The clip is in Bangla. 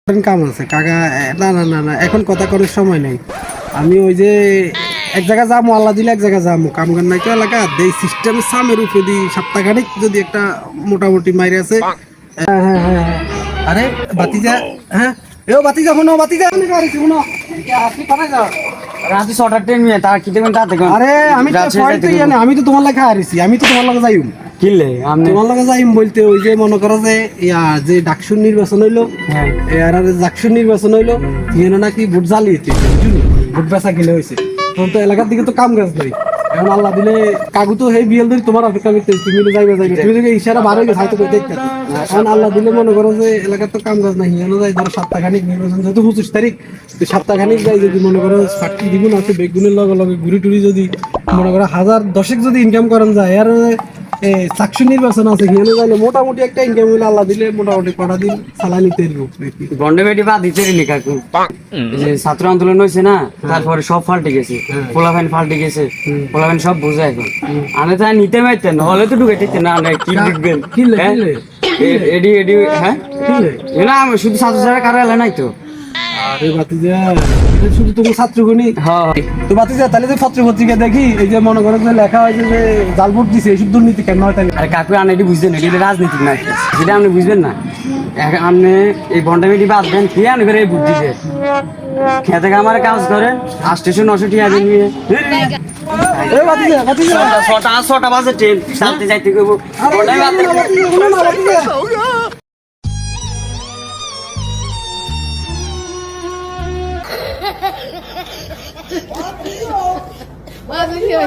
কাম আছে কাকা। না না না না, এখন কথা করার সময় নেই। আমি ওই যে এক জায়গায় যাবো, আল্লাহ দিলে এক জায়গায় যাবো, কাম কার নাই তো এলাকা এই সিস্টেমে সামের উপরে দিই সপ্তাহখানিক যদি একটা মোটামুটি মাইরে আছে। হ্যাঁ হ্যাঁ হ্যাঁ হ্যাঁ। আরে বাতিজা, হ্যাঁ এও বাতিজা, শোনো বাতিজা, শোনো আপনি কোথায় যাও? রাতে 6টার ট্রেন নিয়ে তার কি দেবেন তাতে কোন আরে আমি তো পয়েন্ট তো জানি, আমি তো তোমার লেখা হারিয়েছি, আমি তো তোমার লগে যাইম। কিনলে আপনি তোমার লগে যাইম বলতে ওই যে মনে করো যে যে ডাকসুর নির্বাচন হইলো, হ্যাঁ আর জাকসুর নির্বাচন হইলো, এখানে নাকি ভোট জ্বালিয়েছে, বুঝলি? ভোট বেচা কিনে হয়েছে। তখন তো এলাকার দিকে তো কাম কাজ নাই। এখন আল্লাহ দিলে কাকু তো সেই বিয়েল ধরে তোমার অপেক্ষা করতে, তুমি যাইবে যাইবে, তুমি যদি ইশারা বার হয়ে গেছে হয়তো দেখতে। এখন আল্লাহ দিলে মনে করো যে এলাকার তো কাম কাজ নাই, এখানে যাই ধরো সপ্তাহখানিক নির্বাচন যেহেতু 25 তারিখ, তো সপ্তাহখানিক যাই যদি মনে করো চাকরি দিগুন আছে বেগুনের লগে লগে ঘুরি টুরি যদি মনে করো 1000-10 যদি ইনকাম করেন যায়, আর চাকসু নির্বাচন আছে এখানে যাইলে মোটামুটি একটা ইনকাম হইলে আল্লাহ দিলে মোটামুটি কটা দিন চালানি তেলবো। গন্ডে বেটি বা দিতে নি কাকু এই যে ছাত্র আন্দোলন হয়েছে না, তারপরে সব ফাল্টে গেছে, পোলাফাইন ফাল্টে গেছে, পোলাফাইন সব বুঝে এখন। আমি তো নিতে পারতেন না, হলে তো ঢুকে দিতেন না, আমরা কি লিখবেন এডি এডি। হ্যাঁ না আমি শুধু ছাত্র ছাড়া কারো এলে নাই তো। আরে বাতিজা, এটা শুধু তুমি ছাত্রগণি। হ্যাঁ তো বাতিজা তাহলে যে পত্র পত্রিকা দেখি এই যে মনে করো যে লেখা হয়েছে যে জাল ভোট দিছে, এইসব দুর্নীতি কেন হয় তাহলে? আরে কাকু আনে এটি বুঝবেন না, এটা রাজনীতি না, সেটা আপনি বুঝবেন না। আপনি এই ঘন্টা বেটি বাঁচবেন কি আনবে করে এই বুদ্ধি যে খেতে আমার কাজ করেন 800-900 টাকা দিন নিয়ে এ বাতিজা বাতিজা, 6টা বাজে ট্রেন চালতে যাইতে করবো। আরে বাতিজা, শোনো না বাতিজা।